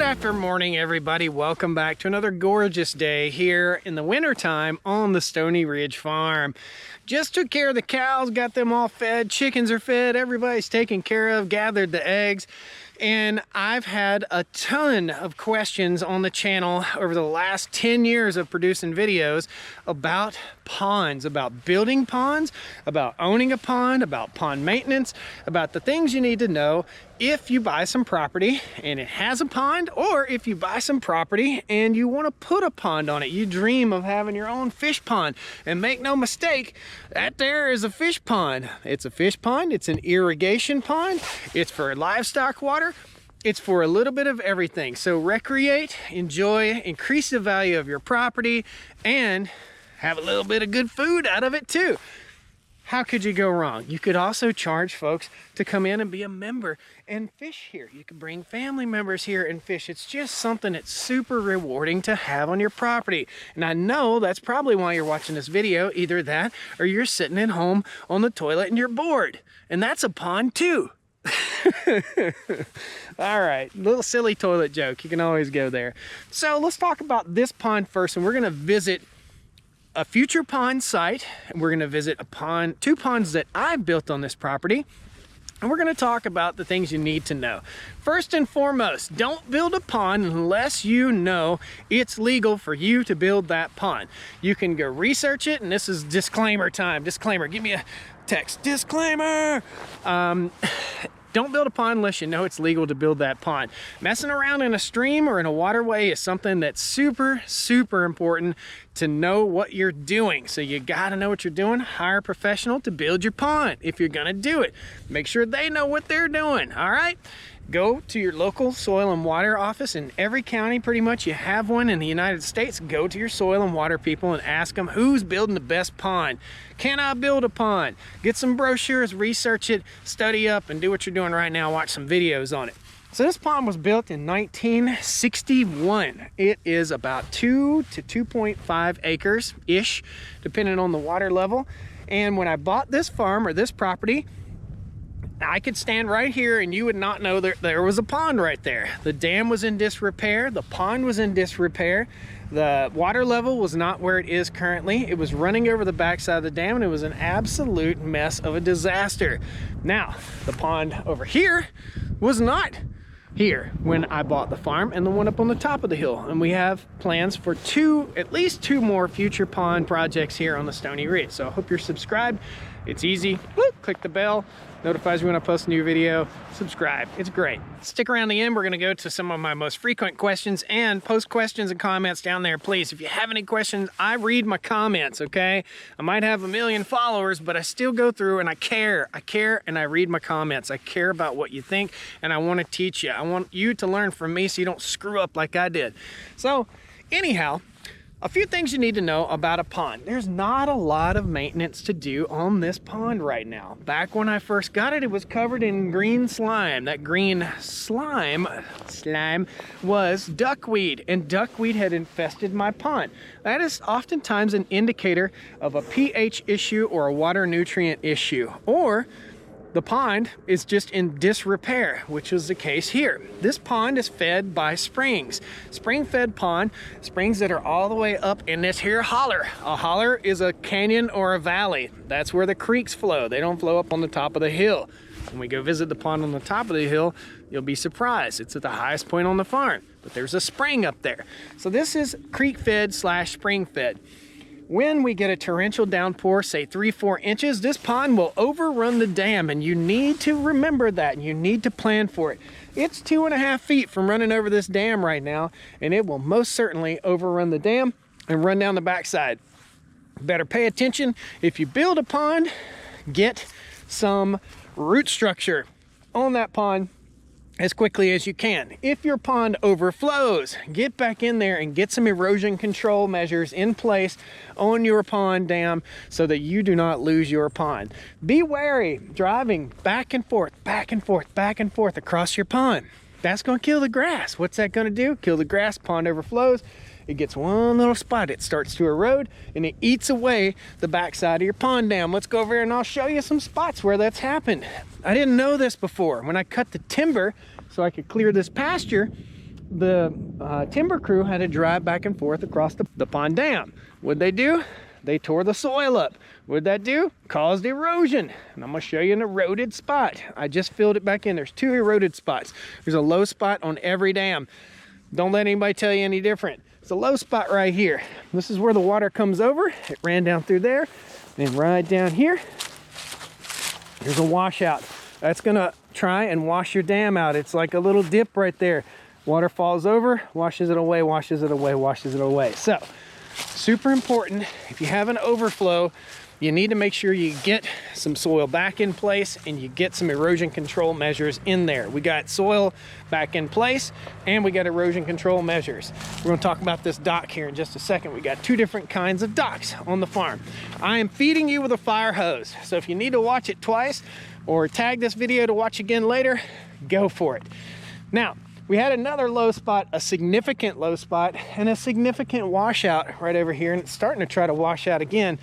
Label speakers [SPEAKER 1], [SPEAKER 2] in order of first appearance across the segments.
[SPEAKER 1] after morning, everybody. Welcome back to another gorgeous day here in the wintertime on the Stoney Ridge farm. Just took care of the cows, got them all fed, chickens are fed, everybody's taken care of, gathered the eggs. And I've had a ton of questions on the channel over the last 10 years of producing videos about ponds, about building ponds, about owning a pond, about pond maintenance, about the things you need to know if you buy some property and it has a pond, or if you buy some property and you want to put a pond on it. You dream of having your own fish pond, and make no mistake, that there is a fish pond. It's a fish pond, it's an irrigation pond, it's for livestock water, it's for a little bit of everything. So recreate, enjoy, increase the value of your property, and have a little bit of good food out of it too. How could you go wrong? You could also charge folks to come in and be a member and fish here. You can bring family members here and fish. It's just something that's super rewarding to have on your property. And I know that's probably why you're watching this video, either that or you're sitting at home on the toilet and you're bored. And that's a pond too. All right, little silly toilet joke. You can always go there. So let's talk about this pond first, and we're gonna visit a future pond site, and we're going to visit two ponds that I built on this property, and we're going to talk about the things you need to know. First and foremost, don't build a pond unless you know it's legal for you to build that pond. You can go research it, and this is disclaimer time. Disclaimer, give me a text. Disclaimer! Don't build a pond unless you know it's legal to build that pond. Messing around in a stream or in a waterway is something that's super, super important to know what you're doing. So you gotta know what you're doing. Hire a professional to build your pond if you're gonna do it. Make sure they know what they're doing, all right? Go to your local soil and water office. In every county, pretty much, you have one in the United States. Go to your soil and water people and ask them who's building the best pond. Can I build a pond? Get some brochures, research it, study up, and do what you're doing right now. Watch some videos on it. So this pond was built in 1961. It is about 2 to 2.5 acres-ish, depending on the water level. And when I bought this farm or this property, I could stand right here and you would not know there was a pond right there. The dam was in disrepair, the pond was in disrepair, the water level was not where it is currently. It was running over the backside of the dam, and it was an absolute mess of a disaster. Now, the pond over here was not here when I bought the farm, and the one up on the top of the hill. And we have plans for at least two more future pond projects here on the Stoney Ridge. So I hope you're subscribed. It's easy. Click the bell, notifies you when I post a new video. Subscribe, it's great. Stick around the end. We're gonna go to some of my most frequent questions, and post questions and comments down there, please. If you have any questions, I read my comments, okay? I might have 1 million followers, but I still go through and I care, and I read my comments. I care about what you think, and I wanna teach you. I want you to learn from me so you don't screw up like I did. So anyhow, a few things you need to know about a pond. There's not a lot of maintenance to do on this pond right now. Back when I first got it, it was covered in green slime. That green slime was duckweed, and duckweed had infested my pond. That is oftentimes an indicator of a pH issue or a water nutrient issue, or the pond is just in disrepair, which is the case here. This pond is fed by springs. Spring-fed pond, springs that are all the way up in this here holler. A holler is a canyon or a valley. That's where the creeks flow. They don't flow up on the top of the hill. When we go visit the pond on the top of the hill, you'll be surprised. It's at the highest point on the farm, but there's a spring up there. So this is creek-fed / spring-fed. When we get a torrential downpour, say 3-4 inches, this pond will overrun the dam, and you need to remember that, and you need to plan for it. It's 2.5 feet from running over this dam right now, and it will most certainly overrun the dam and run down the backside. Better pay attention. If you build a pond, get some root structure on that pond as quickly as you can. If your pond overflows, get back in there and get some erosion control measures in place on your pond dam so that you do not lose your pond. Be wary driving back and forth, back and forth, back and forth across your pond. That's going to kill the grass. What's that going to do? Kill the grass. Pond overflows. It gets one little spot, it starts to erode, and it eats away the backside of your pond dam. Let's go over here and I'll show you some spots where that's happened. I didn't know this before. When I cut the timber so I could clear this pasture, the timber crew had to drive back and forth across the pond dam. What'd they do? They tore the soil up. What'd that do? Caused erosion. And I'm gonna show you an eroded spot. I just filled it back in. There's 2 eroded spots. There's a low spot on every dam. Don't let anybody tell you any different. It's a low spot right here. This is where the water comes over. It ran down through there, and right down here, there's a washout. That's gonna try and wash your dam out. It's like a little dip right there. Water falls over, washes it away, washes it away, washes it away. So, super important, if you have an overflow, you need to make sure you get some soil back in place and you get some erosion control measures in there. We got soil back in place and we got erosion control measures. We're gonna talk about this dock here in just a second. We got 2 different kinds of docks on the farm. I am feeding you with a fire hose. So if you need to watch it twice or tag this video to watch again later, go for it. Now, we had another low spot, a significant low spot, and a significant washout right over here, and it's starting to try to wash out again.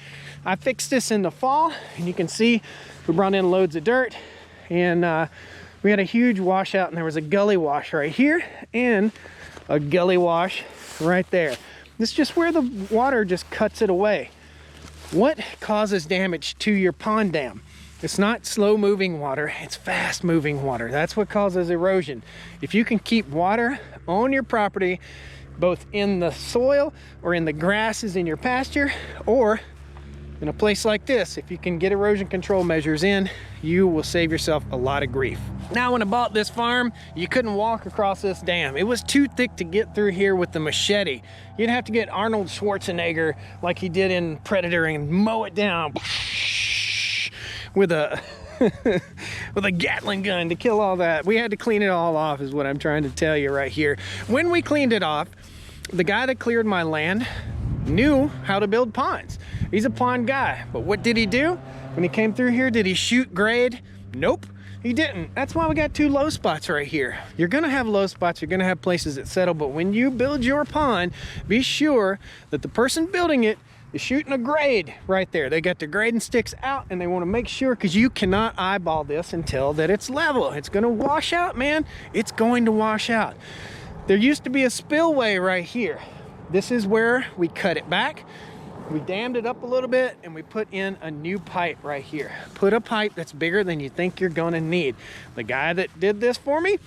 [SPEAKER 1] I fixed this in the fall, and you can see we brought in loads of dirt, and we had a huge washout, and there was a gully wash right here, and a gully wash right there. This is just where the water just cuts it away. What causes damage to your pond dam? It's not slow moving water, it's fast moving water. That's what causes erosion. If you can keep water on your property, both in the soil or in the grasses in your pasture, or in a place like this, if you can get erosion control measures in, you will save yourself a lot of grief. Now, when I bought this farm, you couldn't walk across this dam. It was too thick to get through here with the machete. You'd have to get Arnold Schwarzenegger like he did in Predator and mow it down with a with a Gatling gun to kill all that. We had to clean it all off is what I'm trying to tell you right here. When we cleaned it off, the guy that cleared my land knew how to build ponds. He's a pond guy, but what did he do? When he came through here, did he shoot grade? Nope, he didn't. That's why we got 2 low spots right here. You're gonna have low spots, you're gonna have places that settle, but when you build your pond, be sure that the person building it is shooting a grade right there. They got the grading sticks out and they want to make sure, because you cannot eyeball this until that it's level. It's going to wash out, man. It's going to wash out. There used to be a spillway right here. This is where we cut it back. We dammed it up a little bit and we put in a new pipe right here. Put a pipe that's bigger than you think you're going to need. The guy that did this for me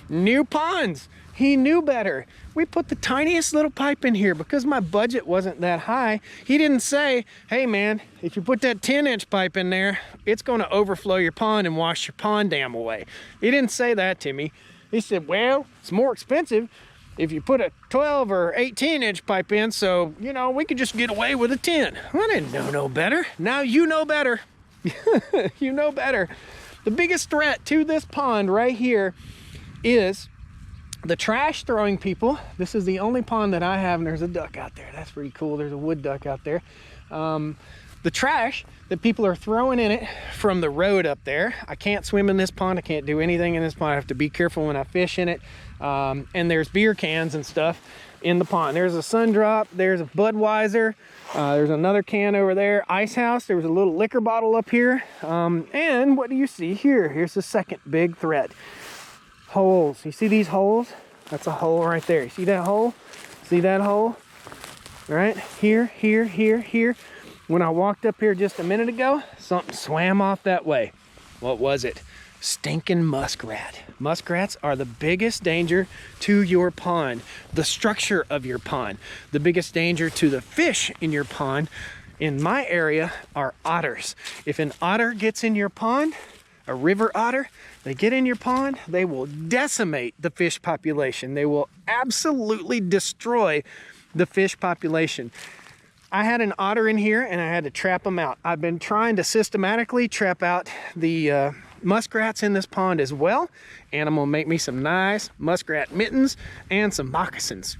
[SPEAKER 1] knew ponds. He knew better. We put the tiniest little pipe in here because my budget wasn't that high. He didn't say, hey man, if you put that 10-inch pipe in there, it's going to overflow your pond and wash your pond dam away. He didn't say that to me. He said, well, it's more expensive if you put a 12 or 18-inch pipe in, so, you know, we could just get away with a 10. I didn't know no better. Now you know better. You know better. The biggest threat to this pond right here is the trash throwing people. This is the only pond that I have, and there's a duck out there. That's pretty cool. There's a wood duck out there. The trash that people are throwing in it from the road up there. I can't swim in this pond. I can't do anything in this pond. I have to be careful when I fish in it. And there's beer cans and stuff in the pond. There's a Sun Drop. There's a Budweiser. There's another can over there. Ice House. There was a little liquor bottle up here. And what do you see here? Here's the second big threat. Holes. You see these holes? That's a hole right there. You see that hole? See that hole? Right here, here, here, here. When I walked up here just a minute ago, something swam off that way. What was it? Stinking muskrat. Muskrats are the biggest danger to your pond, the structure of your pond. The biggest danger to the fish in your pond, in my area, are otters. If an otter gets in your pond, a river otter, they get in your pond, they will decimate the fish population. They will absolutely destroy the fish population. I had an otter in here and I had to trap them out. I've been trying to systematically trap out the muskrats in this pond as well. And I'm gonna make me some nice muskrat mittens and some moccasins.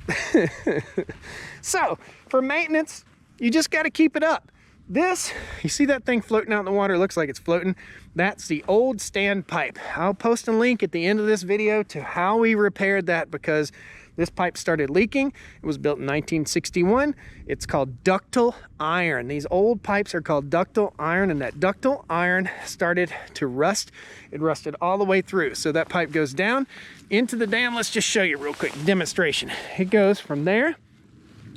[SPEAKER 1] So for maintenance, you just gotta keep it up. This, you see that thing floating out in the water? It looks like it's floating. That's the old stand pipe. I'll post a link at the end of this video to how we repaired that, because This pipe started leaking. It was built in 1961. It's called ductile iron. These old pipes are called ductile iron, and that ductile iron started to rust. It rusted all the way through. So that pipe goes down into the dam. Let's just show you real quick demonstration. It goes from there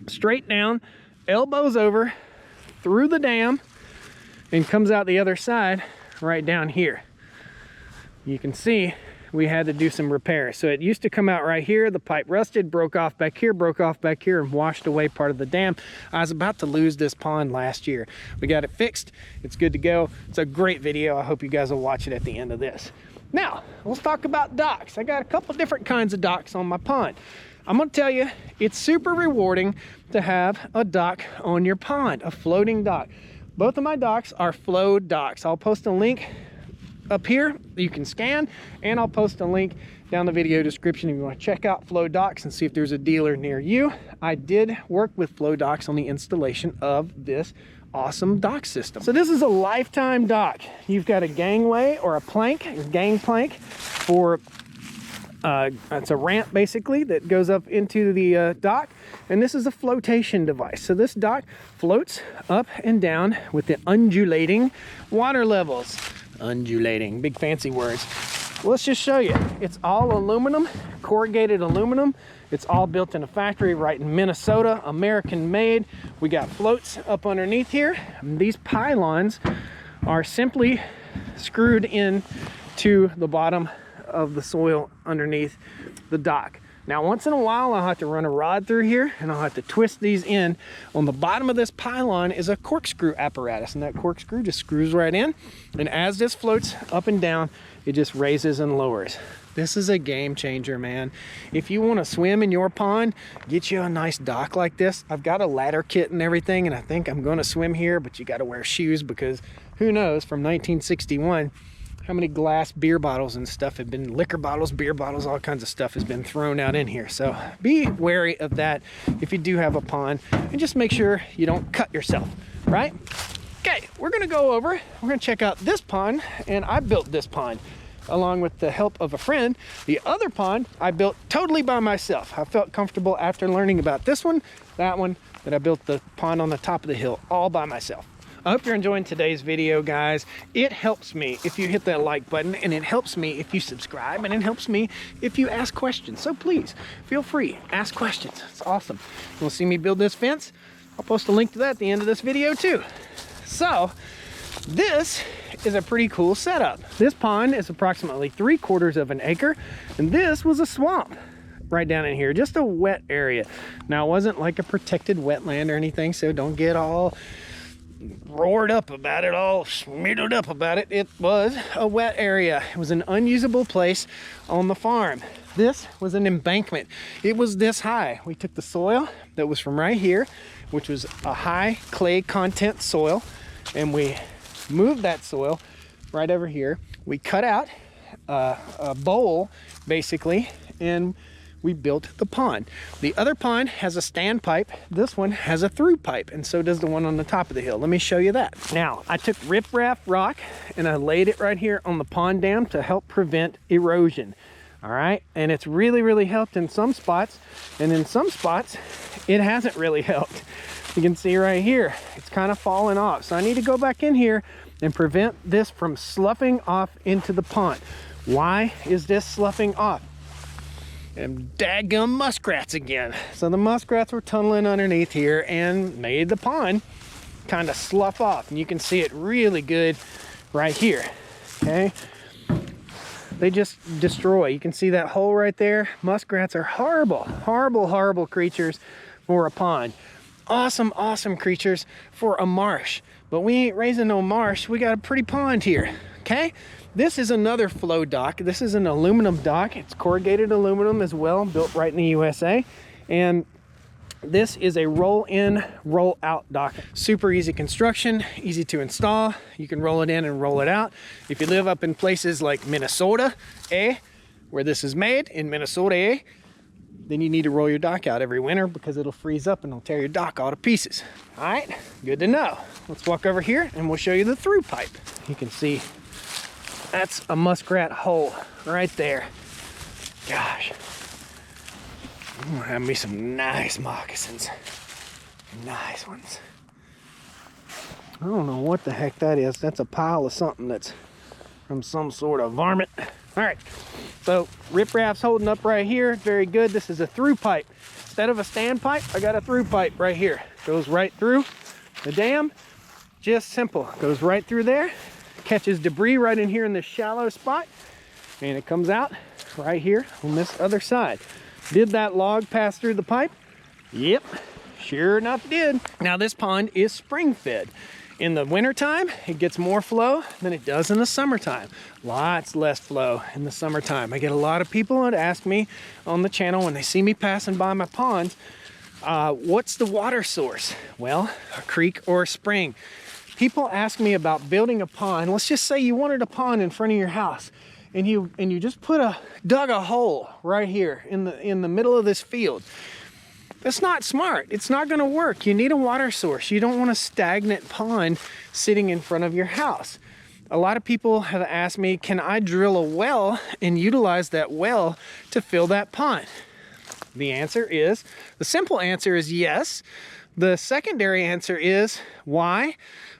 [SPEAKER 1] straight down, elbows over, through the dam, and comes out the other side right down here. You can see we had to do some repairs. So it used to come out right here. The pipe rusted, broke off back here, and washed away part of the dam. I was about to lose this pond last year. We got it fixed. It's good to go. It's a great video. I hope you guys will watch it at the end of this. Now, let's talk about docks. I got a couple different kinds of docks on my pond. I'm gonna tell you, it's super rewarding to have a dock on your pond, a floating dock. Both of my docks are flow docks. I'll post a link up here you can scan, and I'll post a link down the video description if you want to check out flow docks and see if there's a dealer near you. I did work with flow docks on the installation of this awesome dock system. So this is a lifetime dock. You've got a gangway or a plank, a gang plank for it's a ramp basically that goes up into the dock, and this is a flotation device. So this dock floats up and down with the undulating water levels. Undulating, big fancy words. Well, let's just show you. It's all aluminum, corrugated aluminum. It's all built in a factory right in Minnesota, American made. We got floats up underneath here. These pylons are simply screwed in to the bottom of the soil underneath the dock. Now, once in a while, I'll have to run a rod through here and I'll have to twist these in. On the bottom of this pylon is a corkscrew apparatus, and that corkscrew just screws right in. And as this floats up and down, it just raises and lowers. This is a game changer, man. If you want to swim in your pond, get you a nice dock like this. I've got a ladder kit and everything, and I think I'm going to swim here, but you got to wear shoes because who knows, from 1961, how many glass beer bottles and stuff have been, liquor bottles, beer bottles, all kinds of stuff has been thrown out in here. So be wary of that if you do have a pond, and just make sure you don't cut yourself, right? Okay, we're gonna go over, we're gonna check out this pond, and I built this pond along with the help of a friend. The other pond I built totally by myself. I felt comfortable after learning about this one, that I built the pond on the top of the hill all by myself. I hope you're enjoying today's video, guys. It helps me if you hit that like button, and it helps me if you subscribe, and it helps me if you ask questions. So please, feel free, ask questions. It's awesome. You want to see me build this fence? I'll post a link to that at the end of this video too. So, this is a pretty cool setup. This pond is approximately 3/4 of an acre, and this was a swamp right down in here, just a wet area. Now, it wasn't like a protected wetland or anything, so don't get all roared up about it, all smeared up about it. It was a wet area. It was an unusable place on the farm. This was an embankment. It was this high. We took the soil that was from right here, which was a high clay content soil, and we moved that soil right over here. We cut out a bowl basically, and we built the pond. The other pond has a standpipe. This one has a through pipe, and so does the one on the top of the hill. Let me show you that. Now, I took riprap rock and I laid it right here on the pond dam to help prevent erosion. All right, and it's really, really helped in some spots, and in some spots, it hasn't really helped. You can see right here, it's kind of falling off. So I need to go back in here and prevent this from sloughing off into the pond. Why is this sloughing off? And daggum muskrats again. So the muskrats were tunneling underneath here and made the pond kind of slough off. And you can see it really good right here, okay? They just destroy. You can see that hole right there. Muskrats are horrible, horrible, horrible creatures for a pond. Awesome, awesome creatures for a marsh. But we ain't raising no marsh. We got a pretty pond here, okay? This is another flow dock. This is an aluminum dock. It's corrugated aluminum as well, built right in the USA. And this is a roll-in, roll-out dock. Super easy construction, easy to install. You can roll it in and roll it out. If you live up in places like Minnesota, where this is made, in Minnesota, then you need to roll your dock out every winter because it'll freeze up and it'll tear your dock all to pieces. All right, good to know. Let's walk over here and we'll show you the through pipe. You can see that's a muskrat hole right there. Gosh. I'm gonna have me some nice moccasins. Nice ones. I don't know what the heck that is. That's a pile of something that's from some sort of varmint. All right, so ripraff's holding up right here. Very good. This is a through pipe. Instead of a stand pipe, I got a through pipe right here. Goes right through the dam. Just simple. Goes right through there. Catches debris right in here in this shallow spot. And it comes out right here on this other side. Did that log pass through the pipe? Yep, sure enough it did. Now this pond is spring fed. In the wintertime, it gets more flow than it does in the summertime. Lots less flow in the summertime. I get a lot of people that ask me on the channel when they see me passing by my ponds, what's the water source? Well, a creek or a spring. People ask me about building a pond. Let's just say you wanted a pond in front of your house and you just dug a hole right here in the middle of this field. That's not smart. It's not going to work. You need a water source. You don't want a stagnant pond sitting in front of your house. A lot of people have asked me, can I drill a well and utilize that well to fill that pond? The simple answer is yes. The secondary answer is why?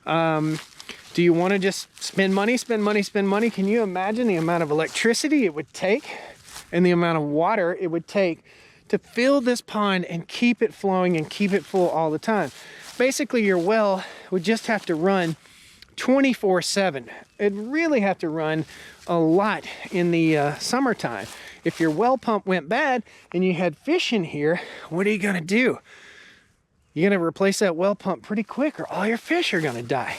[SPEAKER 1] Do you want to just spend money? Can you imagine the amount of electricity it would take and the amount of water it would take to fill this pond and keep it flowing and keep it full all the time? Basically, your well would just have to run 24/7. It'd really have to run a lot in the summertime. If your well pump went bad and you had fish in here, what are you gonna do? You're gonna replace that well pump pretty quick or all your fish are gonna die.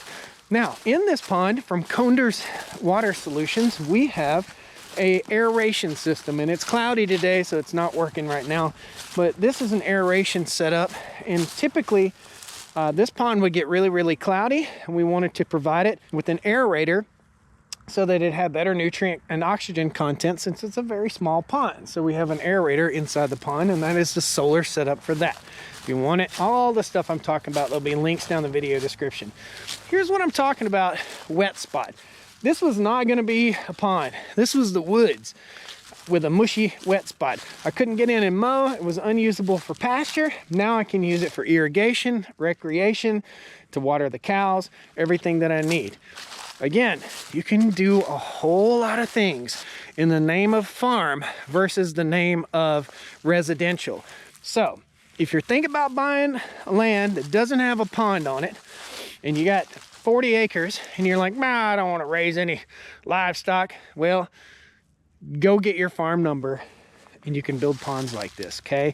[SPEAKER 1] Now, in this pond from Conder's Water Solutions, we have a aeration system, and it's cloudy today, so it's not working right now, but this is an aeration setup, and typically this pond would get really cloudy, and we wanted to provide it with an aerator so that it had better nutrient and oxygen content since it's a very small pond. So we have an aerator inside the pond, and that is the solar setup for that. If you want it, all the stuff I'm talking about, there'll be links down the video description. Here's what I'm talking about, wet spot. This was not gonna be a pond. This was the woods with a mushy wet spot. I couldn't get in and mow. It was unusable for pasture. Now I can use it for irrigation, recreation, to water the cows, everything that I need. Again, you can do a whole lot of things in the name of farm versus the name of residential. So if you're thinking about buying land that doesn't have a pond on it, and you got 40 acres and you're like, nah, I don't want to raise any livestock, well, go get your farm number and you can build ponds like this, okay?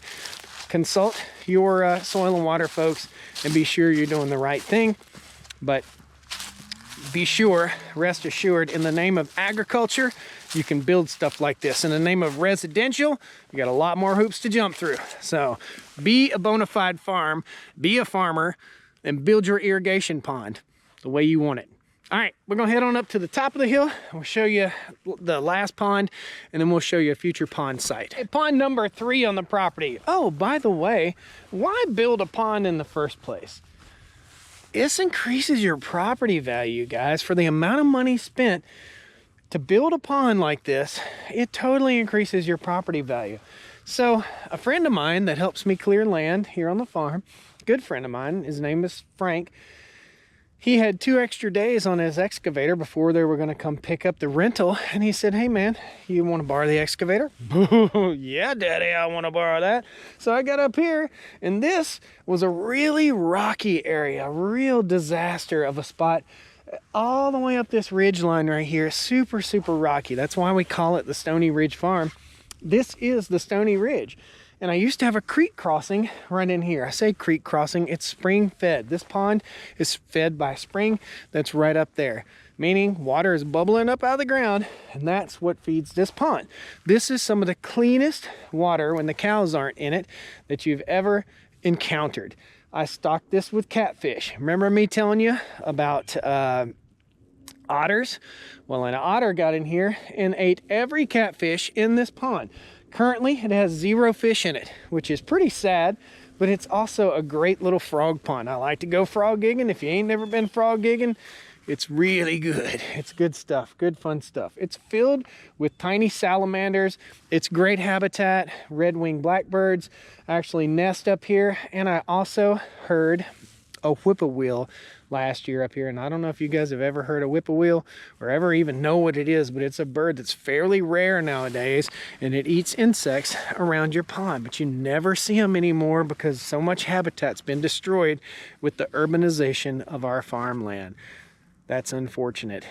[SPEAKER 1] Consult your soil and water folks and be sure you're doing the right thing. But be sure, rest assured, in the name of agriculture, you can build stuff like this. In the name of residential, you got a lot more hoops to jump through. So be a bona fide farm, be a farmer, and build your irrigation pond the way you want it. All right, we're gonna head on up to the top of the hill. We'll show you the last pond, and then we'll show you a future pond site. Hey, pond number 3 on the property. Oh, by the way, why build a pond in the first place? This increases your property value, guys. For the amount of money spent to build a pond like this, it totally increases your property value. So a friend of mine that helps me clear land here on the farm, good friend of mine, his name is Frank, he had 2 extra days on his excavator before they were going to come pick up the rental, and he said, hey man, you want to borrow the excavator? Yeah, daddy, I want to borrow that. So I got up here, and this was a really rocky area, a real disaster of a spot, all the way up this ridge line right here. Super rocky. That's why we call it the Stoney Ridge Farm. This is the Stoney Ridge. And I used to have a creek crossing right in here. I say creek crossing, it's spring fed. This pond is fed by a spring that's right up there, meaning water is bubbling up out of the ground, and that's what feeds this pond. This is some of the cleanest water when the cows aren't in it that you've ever encountered. I stocked this with catfish. Remember me telling you about otters? Well, an otter got in here and ate every catfish in this pond. Currently, it has 0 fish in it, which is pretty sad, but it's also a great little frog pond. I like to go frog gigging. If you ain't never been frog gigging, It's really good. It's good stuff, good fun stuff. It's filled with tiny salamanders. It's great habitat. Red-winged blackbirds actually nest up here. And I also heard a whippoorwill last year up here, and I don't know if you guys have ever heard a whippoorwill or ever even know what it is, but it's a bird that's fairly rare nowadays, and it eats insects around your pond, but you never see them anymore because so much habitat's been destroyed with the urbanization of our farmland. That's unfortunate.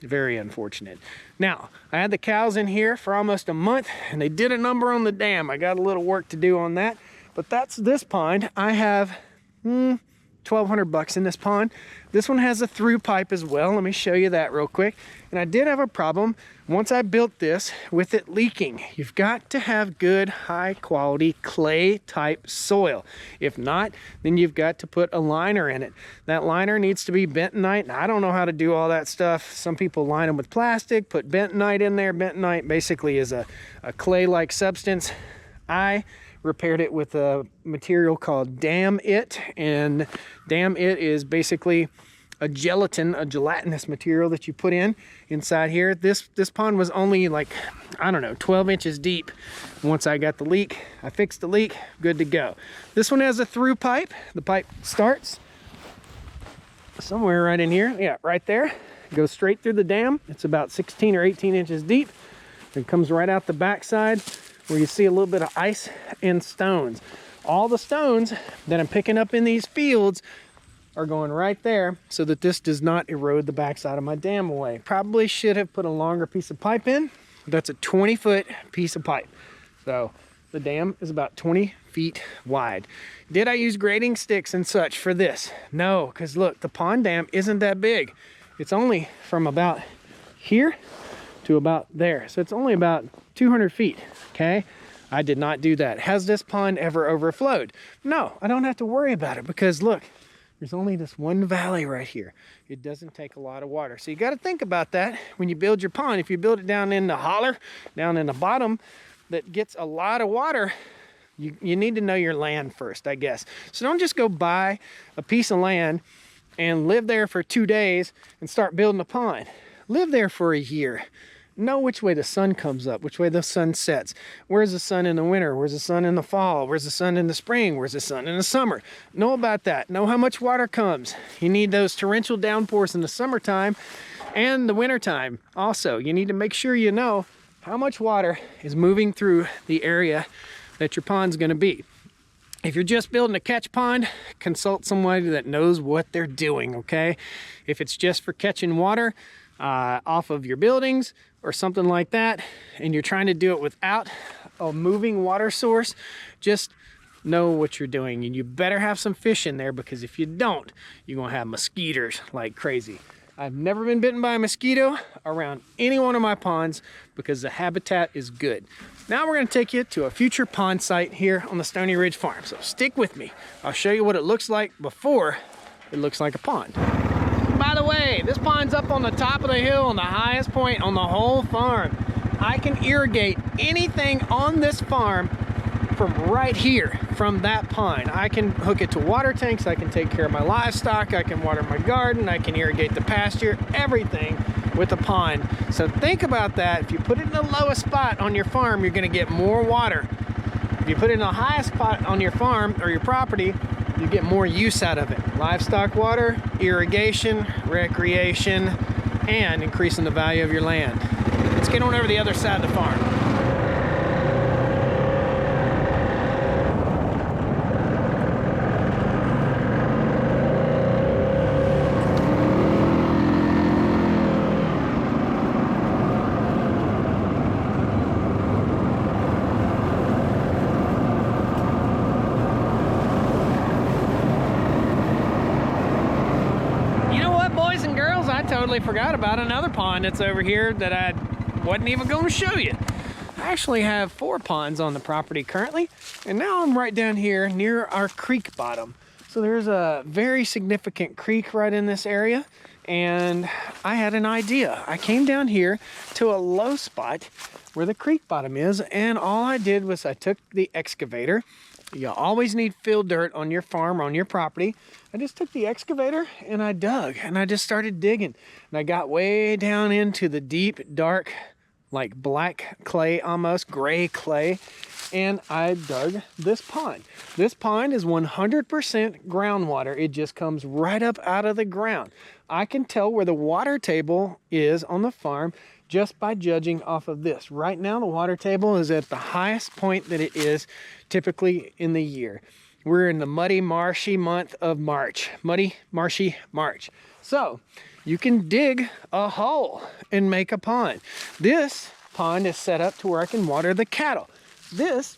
[SPEAKER 1] Very unfortunate. Now, I had the cows in here for almost a month, and they did a number on the dam. I got a little work to do on that, but that's this pond. I have 1,200 bucks in this pond. This one has a through pipe as well. Let me show you that real quick. And I did have a problem once I built this with it leaking. You've got to have good, high quality clay type soil. If not, then you've got to put a liner in it. That liner needs to be bentonite. And I don't know how to do all that stuff. Some people line them with plastic, put bentonite in there. Bentonite basically is a clay-like substance. I repaired it with a material called Damn It, and Damn It is basically a gelatinous material that you put inside here. This pond was only like, I don't know, 12 inches deep. Once I got the leak, I fixed the leak, good to go. This one has a through pipe. The pipe starts somewhere right in here. Yeah, right there. It goes straight through the dam. It's about 16 or 18 inches deep. It comes right out the backside, where you see a little bit of ice and stones. All the stones that I'm picking up in these fields are going right there so that this does not erode the backside of my dam away. Probably should have put a longer piece of pipe in. That's a 20-foot piece of pipe. So the dam is about 20 feet wide. Did I use grading sticks and such for this? No, because look, the pond dam isn't that big. It's only from about here to about there. So it's only about 200 feet, okay? I did not do that. Has this pond ever overflowed? No, I don't have to worry about it because look, there's only this one valley right here. It doesn't take a lot of water. So you got to think about that when you build your pond. If you build it down in the holler, down in the bottom that gets a lot of water, you need to know your land first, I guess. So don't just go buy a piece of land and live there for 2 days and start building a pond. Live there for a year. Know which way the sun comes up, which way the sun sets. Where's the sun in the winter? Where's the sun in the fall? Where's the sun in the spring? Where's the sun in the summer? Know about that. Know how much water comes. You need those torrential downpours in the summertime and the wintertime. Also, you need to make sure you know how much water is moving through the area that your pond's going to be. If you're just building a catch pond, consult somebody that knows what they're doing, okay? If it's just for catching water off of your buildings or something like that, and you're trying to do it without a moving water source, just know what you're doing. And you better have some fish in there, because if you don't, you're gonna have mosquitoes like crazy. I've never been bitten by a mosquito around any one of my ponds because the habitat is good. Now we're gonna take you to a future pond site here on the Stoney Ridge Farm. So stick with me. I'll show you what it looks like before it looks like a pond. By the way, this pond's up on the top of the hill on the highest point on the whole farm. I can irrigate anything on this farm from right here, from that pond. I can hook it to water tanks, I can take care of my livestock, I can water my garden, I can irrigate the pasture, everything with a pond. So think about that. If you put it in the lowest spot on your farm, you're gonna get more water. If you put it in the highest spot on your farm or your property, you get more use out of it. Livestock water, irrigation, recreation, and increasing the value of your land. Let's get on over the other side of the farm. I totally forgot about another pond that's over here that I wasn't even going to show you. I actually have 4 ponds on the property currently, and now I'm right down here near our creek bottom. So there's a very significant creek right in this area, and I had an idea. I came down here to a low spot where the creek bottom is, and all I did was I took the excavator You always need fill dirt on your farm, on your property. I just took the excavator and I dug and I just started digging. And I got way down into the deep, dark, like black clay, almost gray clay. And I dug this pond. This pond is 100% groundwater. It just comes right up out of the ground. I can tell where the water table is on the farm just by judging off of this. Right now, the water table is at the highest point that it is typically in the year. We're in the muddy, marshy month of March. Muddy, marshy March. So you can dig a hole and make a pond. This pond is set up to where I can water the cattle. This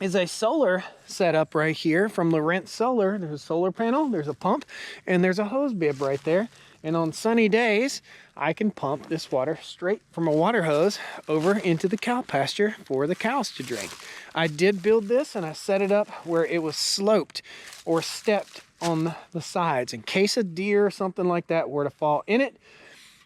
[SPEAKER 1] is a solar setup right here from Lorentz Solar. There's a solar panel, there's a pump, and there's a hose bib right there. And on sunny days, I can pump this water straight from a water hose over into the cow pasture for the cows to drink. I did build this and I set it up where it was sloped or stepped on the sides. In case a deer or something like that were to fall in it,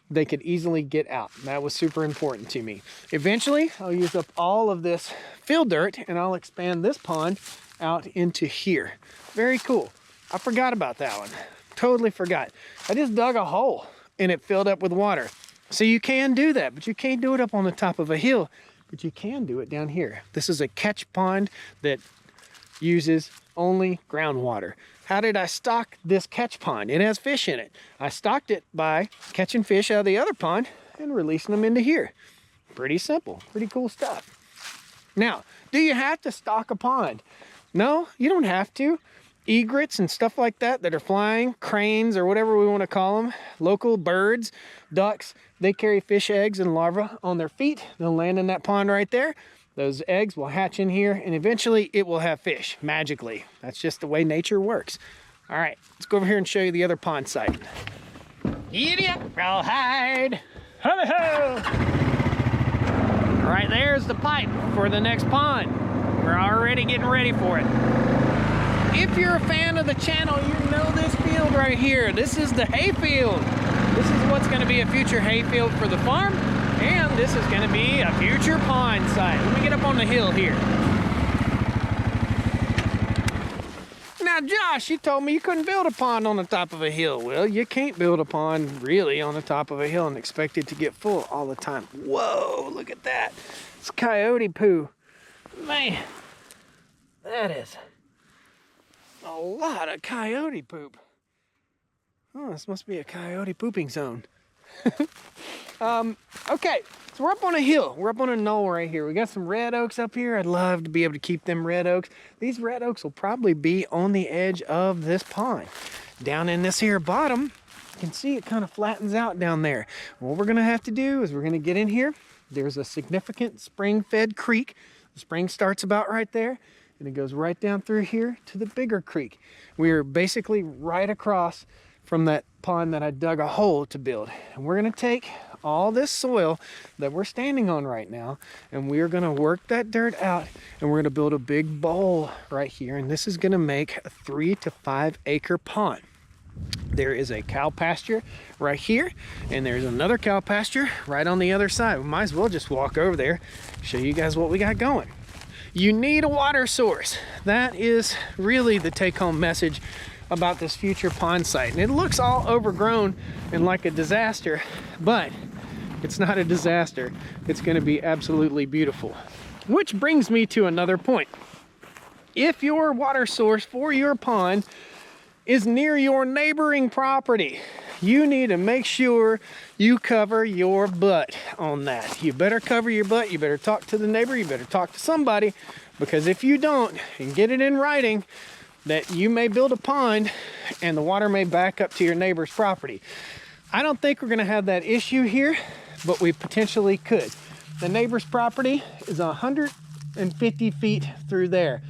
[SPEAKER 1] they could easily get out. That was super important to me. Eventually, I'll use up all of this fill dirt and I'll expand this pond out into here. Very cool. I forgot about that one. Totally forgot. I just dug a hole and it filled up with water. So you can do that, but you can't do it up on the top of a hill, but you can do it down here. This is a catch pond that uses only groundwater. How did I stock this catch pond? It has fish in it. I stocked it by catching fish out of the other pond and releasing them into here. Pretty simple, pretty cool stuff. Now, do you have to stock a pond? No, you don't have to. Egrets and stuff like that that are flying, cranes or whatever we want to call them, local birds, ducks, they carry fish eggs and larvae on their feet. They'll land in that pond right there. Those eggs will hatch in here and eventually it will have fish, magically. That's just the way nature works. All right, let's go over here and show you the other pond site. Giddy up, rawhide. Ho-ho! Right there's the pipe for the next pond. We're already getting ready for it. If you're a fan of the channel, you know this field right here. This is the hay field. This is what's going to be a future hay field for the farm. And this is going to be a future pond site. Let me get up on the hill here. Now, Josh, you told me you couldn't build a pond on the top of a hill. Well, you can't build a pond really on the top of a hill and expect it to get full all the time. Whoa, look at that. It's coyote poo. Man, that is a lot of coyote poop. Oh, this must be a coyote pooping zone. Okay, so we're up on a hill. We're up on a knoll right here. We got some red oaks up here. I'd love to be able to keep them red oaks. These red oaks will probably be on the edge of this pond. Down in this here bottom, you can see it kind of flattens out down there. What we're gonna have to do is we're gonna get in here. There's a significant spring-fed creek. The spring starts about right there, and it goes right down through here to the bigger creek. We're basically right across from that pond that I dug a hole to build. And we're gonna take all this soil that we're standing on right now, and we're gonna work that dirt out, and we're gonna build a big bowl right here, and this is gonna make a 3 to 5 acre pond. There is a cow pasture right here, and there's another cow pasture right on the other side. We might as well just walk over there, show you guys what we got going. You need a water source. That is really the take-home message about this future pond site. And it looks all overgrown and like a disaster, but it's not a disaster. It's gonna be absolutely beautiful. Which brings me to another point. If your water source for your pond is near your neighboring property, you need to make sure you cover your butt on that. You better cover your butt. You better talk to the neighbor. You better talk to somebody, because if you don't and get it in writing, that you may build a pond and the water may back up to your neighbor's property. I don't think we're gonna have that issue here, but we potentially could. The neighbor's property is 150 feet through there.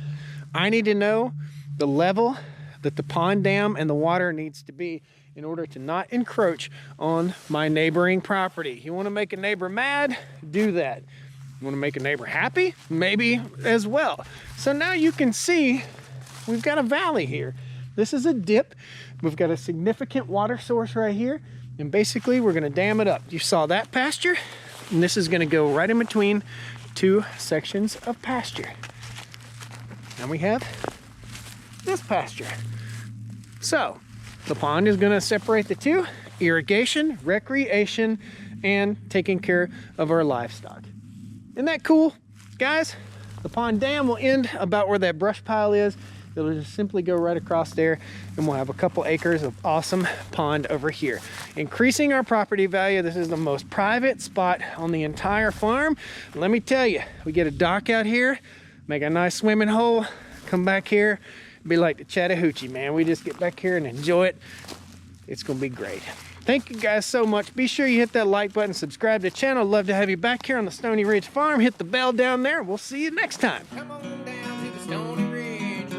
[SPEAKER 1] I need to know the level that the pond dam and the water needs to be in order to not encroach on my neighboring property. You wanna make a neighbor mad? Do that. You wanna make a neighbor happy? Maybe as well. So now you can see we've got a valley here. This is a dip. We've got a significant water source right here, and basically we're gonna dam it up. You saw that pasture, and this is gonna go right in between two sections of pasture. And we have this pasture. So the pond is going to separate the two: irrigation, recreation, and taking care of our livestock. Isn't that cool, guys? The pond dam will end about where that brush pile is. It'll just simply go right across there, and we'll have a couple acres of awesome pond over here. Increasing our property value. This is the most private spot on the entire farm. Let me tell you, we get a dock out here, make a nice swimming hole, come back here, be like the Chattahoochee, man. We just get back here and enjoy it. It's gonna be great. Thank you guys so much. Be sure you hit that like button, subscribe to the channel. Love to have you back here on the Stoney Ridge Farm. Hit the bell down there. We'll see you next time.
[SPEAKER 2] Come on down to the Stoney Ridge.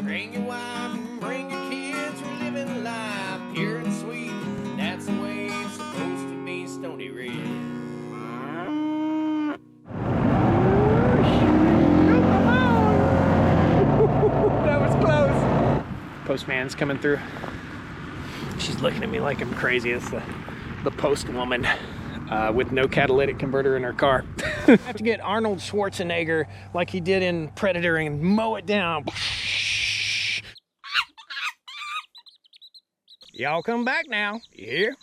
[SPEAKER 2] Bring your wife and bring your kids. We're living life pure and sweet. That's the way it's supposed to be, Stoney Ridge.
[SPEAKER 1] That was close. Postman's coming through. She's looking at me like I'm crazy. It's the post woman with no catalytic converter in her car. I have to get Arnold Schwarzenegger like he did in Predator and mow it down. Y'all come back now. You hear?